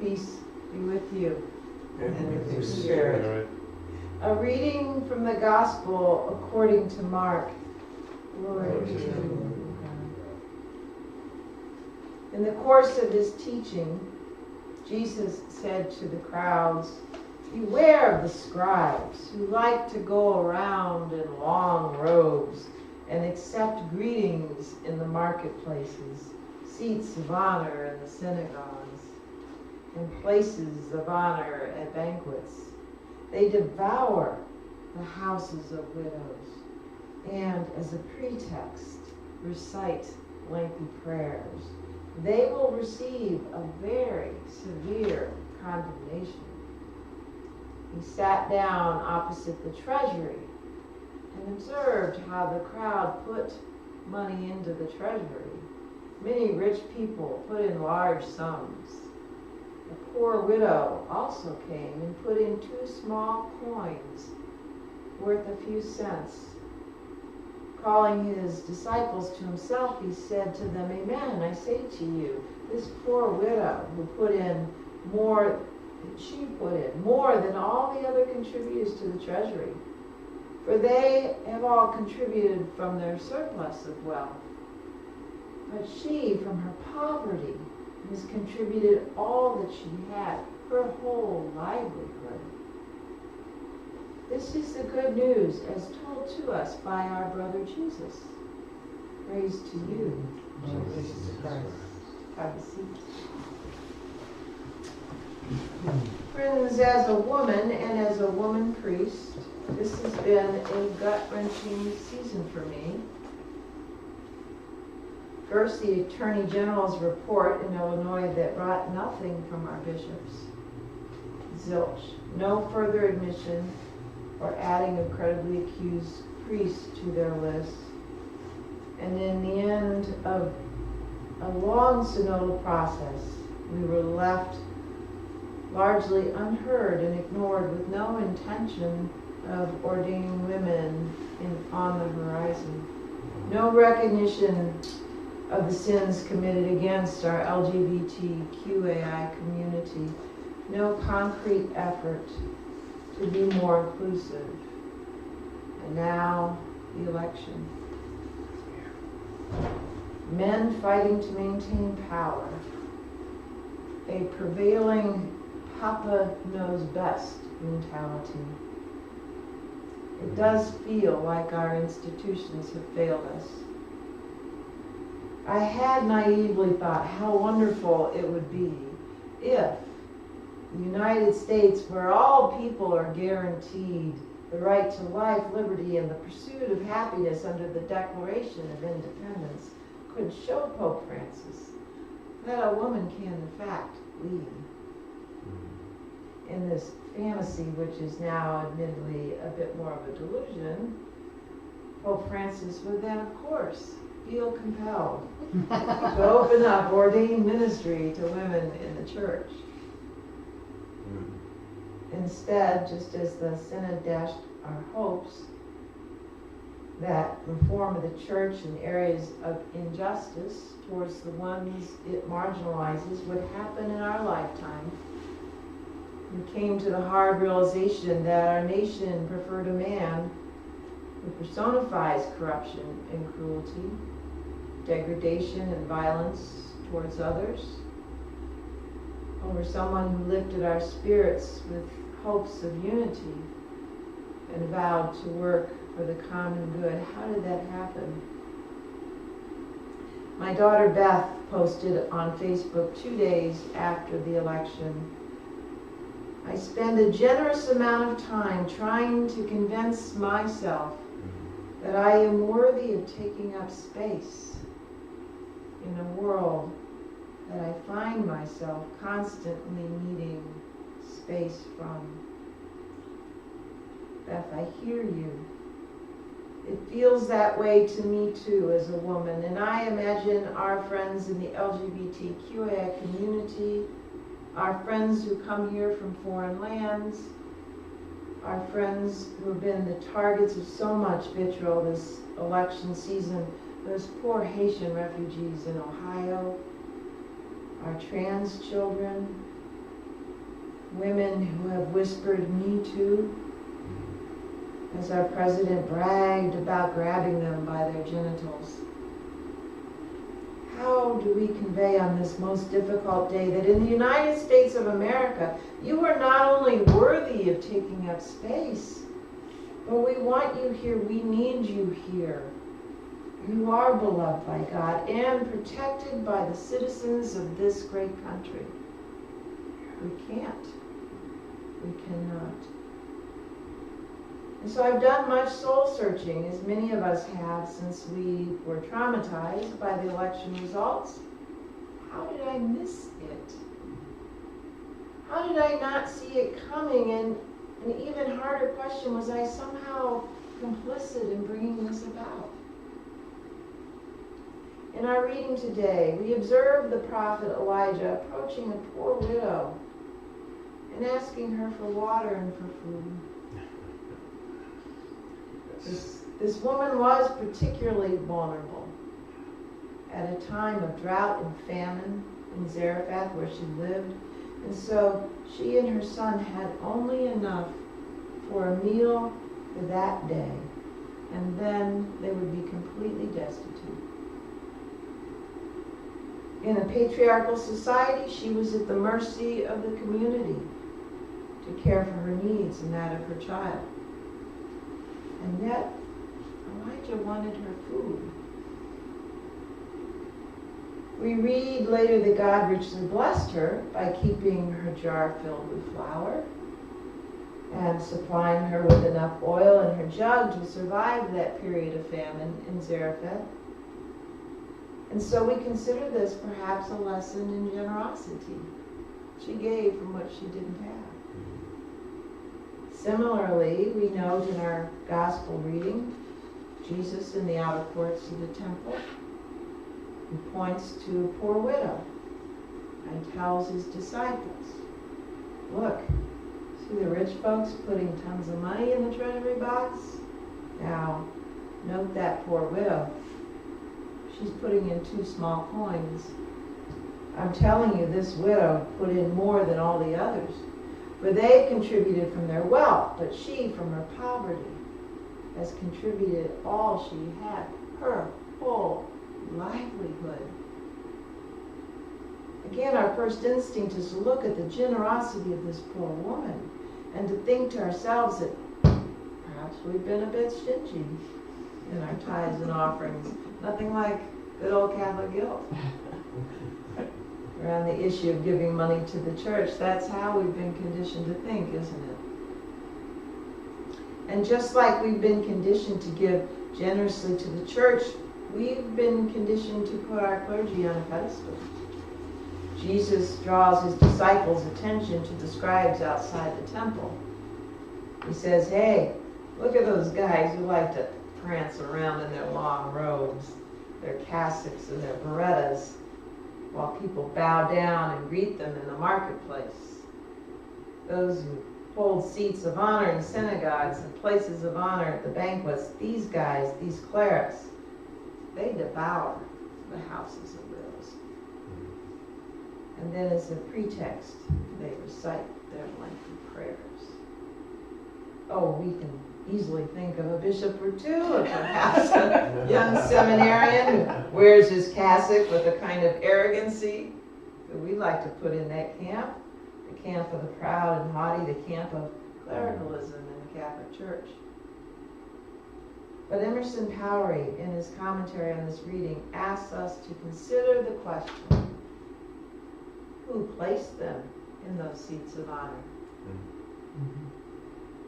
peace be with you. And with your spirit. A reading from the Gospel according to Mark. Glory to you, God. In the course of his teaching, Jesus said to the crowds, "Beware of the scribes who like to go around in long robes and accept greetings in the marketplaces, seats of honor in the synagogues, and places of honor at banquets. They devour the houses of widows and, as a pretext, recite lengthy prayers. They will receive a very severe condemnation." He sat down opposite the treasury and observed how the crowd put money into the treasury. Many rich people put in large sums. A poor widow also came and put in 2 small coins worth a few cents. Calling his disciples to himself, he said to them, "Amen, I say to you, this poor widow who put in more than all the other contributors to the treasury. For they have all contributed from their surplus of wealth. But she, from her poverty, has contributed all that she had, her whole livelihood." This is the good news as told to us by our brother Jesus. Praise to you, Jesus Christ. Have a seat. Friends, as a woman and as a woman priest, this has been a gut-wrenching season for me. First, the Attorney General's report in Illinois that brought nothing from our bishops. Zilch. No further admission or adding of credibly accused priests to their list. And in the end of a long synodal process, we were left largely unheard and ignored, with no intention of ordaining women on the horizon. No recognition of the sins committed against our LGBTQAI community. No concrete effort to be more inclusive. And now, the election. Men fighting to maintain power. A prevailing Papa knows best mentality. It does feel like our institutions have failed us. I had naively thought how wonderful it would be if the United States, where all people are guaranteed the right to life, liberty, and the pursuit of happiness under the Declaration of Independence, could show Pope Francis that a woman can in fact lead. In this fantasy, which is now admittedly a bit more of a delusion, Pope Francis would then, of course, feel compelled to open up ordained ministry to women in the church. Instead, just as the Synod dashed our hopes that reform of the church in areas of injustice towards the ones it marginalizes would happen in our lifetime, we came to the hard realization that our nation preferred a man who personifies corruption and cruelty, degradation and violence towards others, over someone who lifted our spirits with hopes of unity and vowed to work for the common good. How did that happen? My daughter Beth posted on Facebook 2 days after the election, "I spend a generous amount of time trying to convince myself that I am worthy of taking up space in a world that I find myself constantly needing space from." Beth, I hear you. It feels that way to me too as a woman, and I imagine our friends in the LGBTQI community, our friends who come here from foreign lands, our friends who have been the targets of so much vitriol this election season, those poor Haitian refugees in Ohio, our trans children, women who have whispered "Me Too" as our president bragged about grabbing them by their genitals. How do we convey on this most difficult day that in the United States of America, you are not only worthy of taking up space, but we want you here, we need you here. You are beloved by God and protected by the citizens of this great country. We can't. We cannot. And so I've done much soul searching, as many of us have, since we were traumatized by the election results. How did I miss it? How did I not see it coming? And an even harder question, was I somehow complicit in bringing this about? In our reading today, we observe the prophet Elijah approaching a poor widow and asking her for water and for food. This woman was particularly vulnerable at a time of drought and famine in Zarephath where she lived. And so she and her son had only enough for a meal for that day. And then they would be completely destitute. In a patriarchal society, she was at the mercy of the community to care for her needs and that of her child. And yet, Elijah wanted her food. We read later that God richly blessed her by keeping her jar filled with flour and supplying her with enough oil in her jug to survive that period of famine in Zarephath. And so we consider this perhaps a lesson in generosity. She gave from what she didn't have. Similarly, we note in our gospel reading, Jesus in the outer courts of the temple, who points to a poor widow and tells his disciples, look, see the rich folks putting tons of money in the treasury box? Now, note that poor widow. She's putting in 2 small coins. I'm telling you, this widow put in more than all the others. For they contributed from their wealth, but she from her poverty has contributed all she had, her whole livelihood. Again, our first instinct is to look at the generosity of this poor woman and to think to ourselves that perhaps we've been a bit stingy in our tithes and offerings. Nothing like good old Catholic guilt around the issue of giving money to the church. That's how we've been conditioned to think, isn't it? And just like we've been conditioned to give generously to the church, we've been conditioned to put our clergy on a pedestal. Jesus draws his disciples' attention to the scribes outside the temple. He says, hey, look at those guys who like to prance around in their long robes, their cassocks and their berettas, while people bow down and greet them in the marketplace. Those who hold seats of honor in synagogues and places of honor at the banquets, these guys, these clerics, they devour the houses of widows. And then as a pretext, they recite their lengthy prayers. Oh, we can easily think of a bishop or two, or perhaps a young seminarian who wears his cassock with a kind of arrogancy that we like to put in that camp, the camp of the proud and haughty, the camp of clericalism in the Catholic Church. But Emerson Powery, in his commentary on this reading, asks us to consider the question, who placed them in those seats of honor? Mm-hmm.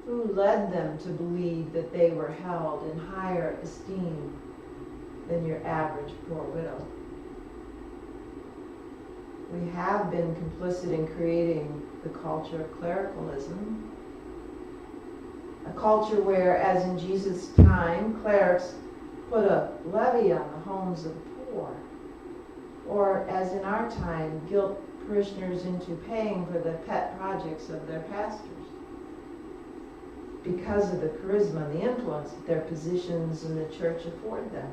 Who led them to believe that they were held in higher esteem than your average poor widow? We have been complicit in creating the culture of clericalism, a culture where, as in Jesus' time, clerics put a levy on the homes of the poor, or as in our time, guilt parishioners into paying for the pet projects of their pastors, because of the charisma and the influence that their positions in the church afford them.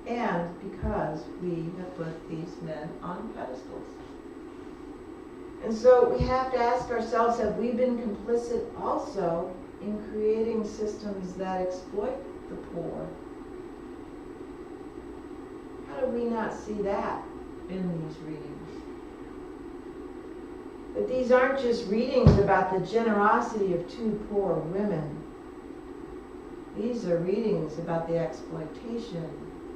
And because we have put these men on pedestals. And so we have to ask ourselves, have we been complicit also in creating systems that exploit the poor? How do we not see that in these readings? But these aren't just readings about the generosity of two poor women. These are readings about the exploitation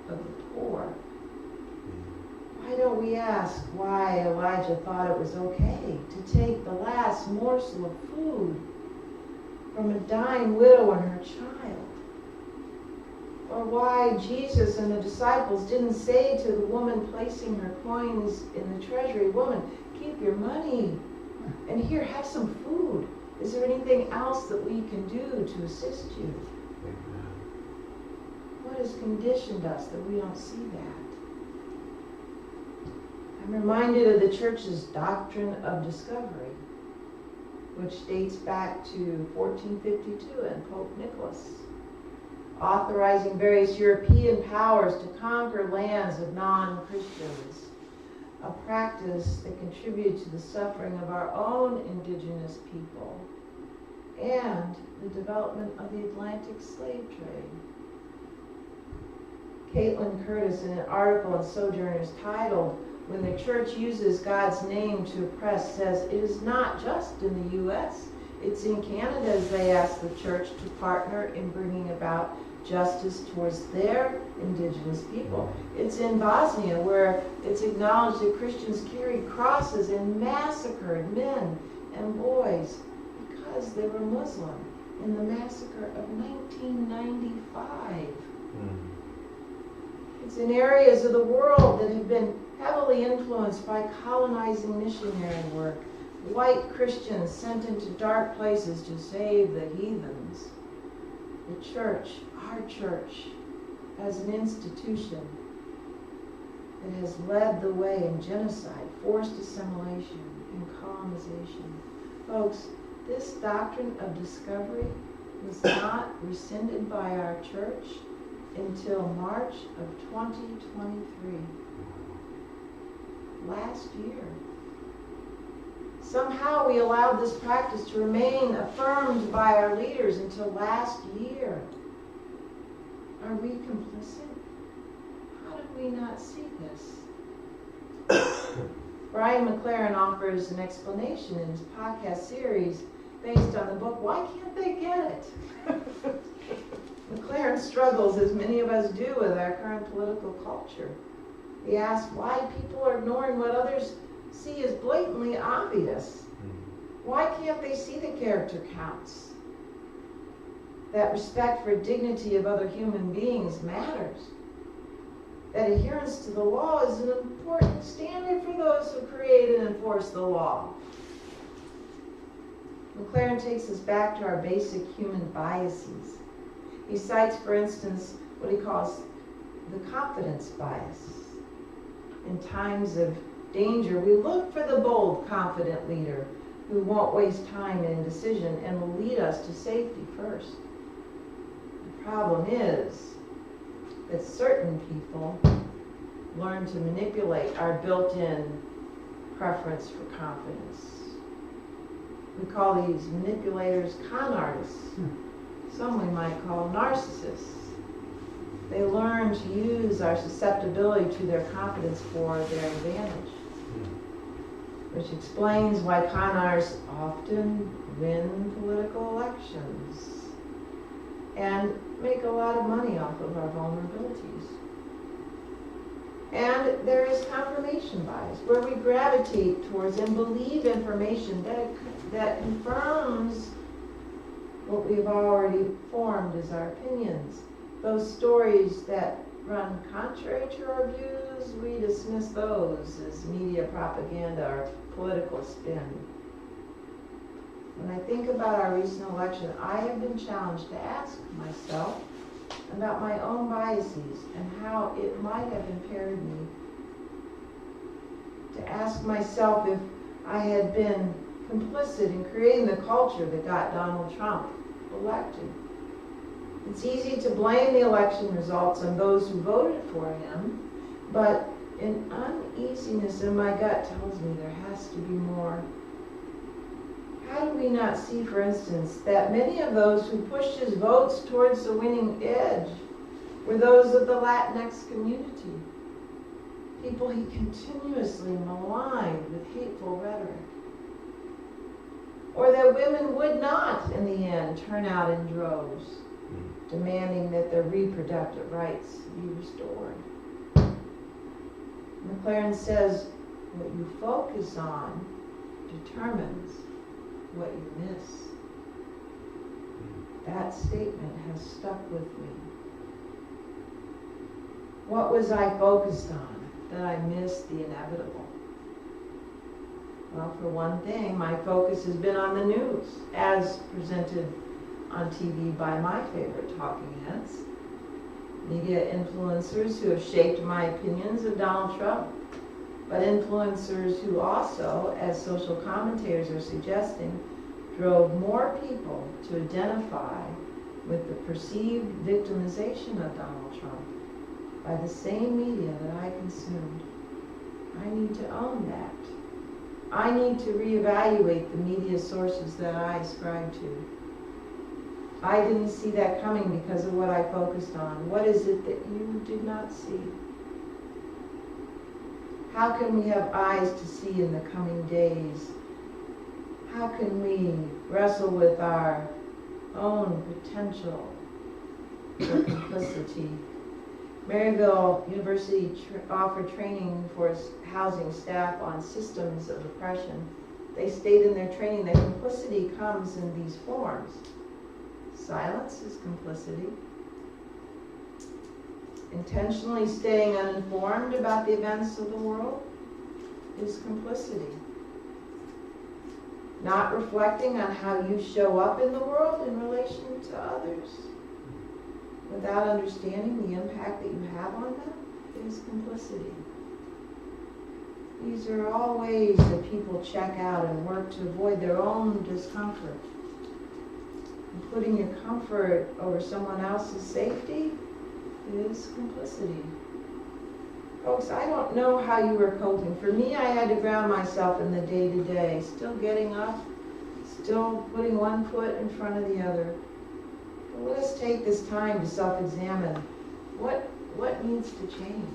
of the poor. Why don't we ask why Elijah thought it was okay to take the last morsel of food from a dying widow and her child? Or why Jesus and the disciples didn't say to the woman placing her coins in the treasury, "Woman, keep your money, and here, have some food. Is there anything else that we can do to assist you?" Amen. What has conditioned us that we don't see that? I'm reminded of the church's doctrine of discovery, which dates back to 1452 and Pope Nicholas, authorizing various European powers to conquer lands of non-Christians, a practice that contributed to the suffering of our own indigenous people and the development of the Atlantic slave trade. Caitlin Curtis, in an article in Sojourners titled, "When the Church Uses God's Name to Oppress," says it is not just in the U.S., it's in Canada as they ask the church to partner in bringing about justice towards their indigenous people. It's in Bosnia where it's acknowledged that Christians carried crosses and massacred men and boys because they were Muslim in the massacre of 1995. It's in areas of the world that have been heavily influenced by colonizing missionary work. White Christians sent into dark places to save the heathens. The church, our church, as an institution that has led the way in genocide, forced assimilation, and colonization. Folks, this doctrine of discovery was not rescinded by our church until March of 2023. Last year. Somehow we allowed this practice to remain affirmed by our leaders until last year. Are we complicit? How did we not see this? Brian McLaren offers an explanation in his podcast series based on the book, Why Can't They Get It? McLaren struggles, as many of us do, with our current political culture. He asks why people are ignoring what others see as blatantly obvious. Why can't they see the character counts? That respect for dignity of other human beings matters. That adherence to the law is an important standard for those who create and enforce the law. McLaren takes us back to our basic human biases. He cites, for instance, what he calls the confidence bias. In times of danger, we look for the bold, confident leader who won't waste time in indecision and will lead us to safety first. The problem is that certain people learn to manipulate our built-in preference for confidence. We call these manipulators con artists. Some we might call narcissists. They learn to use our susceptibility to their confidence for their advantage, which explains why con artists often win political elections and make a lot of money off of our vulnerabilities. And there is confirmation bias, where we gravitate towards and believe information that confirms what we've already formed as our opinions. Those stories that run contrary to our views, we dismiss those as media propaganda or political spin. When I think about our recent election, I have been challenged to ask myself about my own biases and how it might have impaired me. To ask myself if I had been complicit in creating the culture that got Donald Trump elected. It's easy to blame the election results on those who voted for him, but An uneasiness in my gut tells me there has to be more. How do we not see, for instance, that many of those who pushed his votes towards the winning edge were those of the Latinx community? People he continuously maligned with hateful rhetoric. Or that women would not, in the end, turn out in droves, demanding that their reproductive rights be restored. McLaren says, what you focus on determines what you miss. That statement has stuck with me. What was I focused on that I missed the inevitable? Well, for one thing, my focus has been on the news, as presented on TV by my favorite talking heads, media influencers who have shaped my opinions of Donald Trump, but influencers who also, as social commentators are suggesting, drove more people to identify with the perceived victimization of Donald Trump by the same media that I consumed. I need to own that. I need to reevaluate the media sources that I ascribe to. I didn't see that coming because of what I focused on. What is it that you did not see? How can we have eyes to see in the coming days? How can we wrestle with our own potential for complicity? Maryville University offered training for its housing staff on systems of oppression. They state in their training that complicity comes in these forms. Silence is complicity. Intentionally staying uninformed about the events of the world is complicity. Not reflecting on how you show up in the world in relation to others without understanding the impact that you have on them is complicity. These are all ways that people check out and work to avoid their own discomfort. And putting your comfort over someone else's safety is complicity. Folks, I don't know how you were coping. For me, I had to ground myself in the day-to-day, still getting up, still putting one foot in front of the other. But let us take this time to self-examine. What needs to change?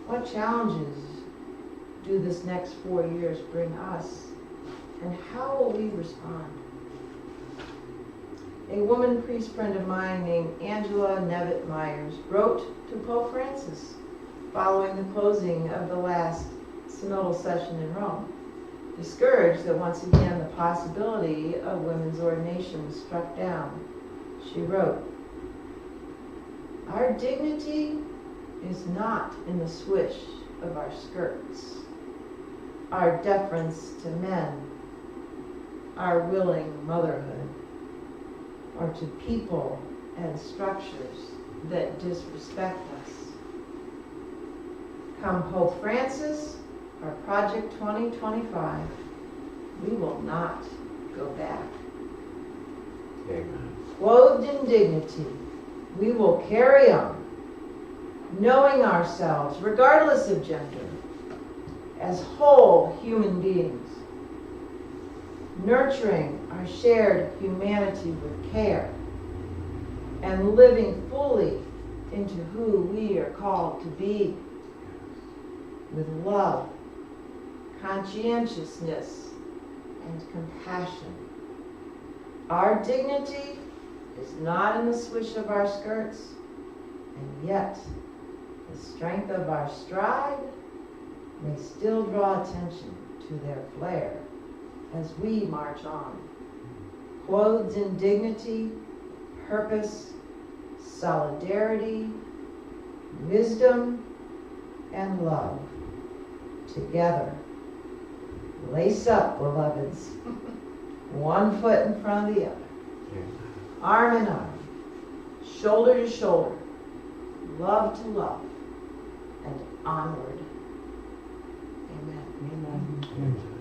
What challenges do this next 4 years bring us? And how will we respond? A woman priest friend of mine named Angela Nevitt Myers wrote to Pope Francis following the closing of the last synodal session in Rome, discouraged that once again the possibility of women's ordination was struck down. She wrote, "Our dignity is not in the swish of our skirts, our deference to men, our willing motherhood, or to people and structures that disrespect us. Come Pope Francis or Project 2025, we will not go back. Amen. Clothed in dignity, we will carry on, knowing ourselves, regardless of gender, as whole human beings, nurturing our shared humanity with care, and living fully into who we are called to be, with love, conscientiousness, and compassion. Our dignity is not in the swish of our skirts, and yet the strength of our stride may still draw attention to their flare as we march on, clothed in dignity, purpose, solidarity, wisdom, and love. Together, lace up, beloveds, one foot in front of the other, arm in arm, shoulder to shoulder, love to love, and onward. Amen. Amen.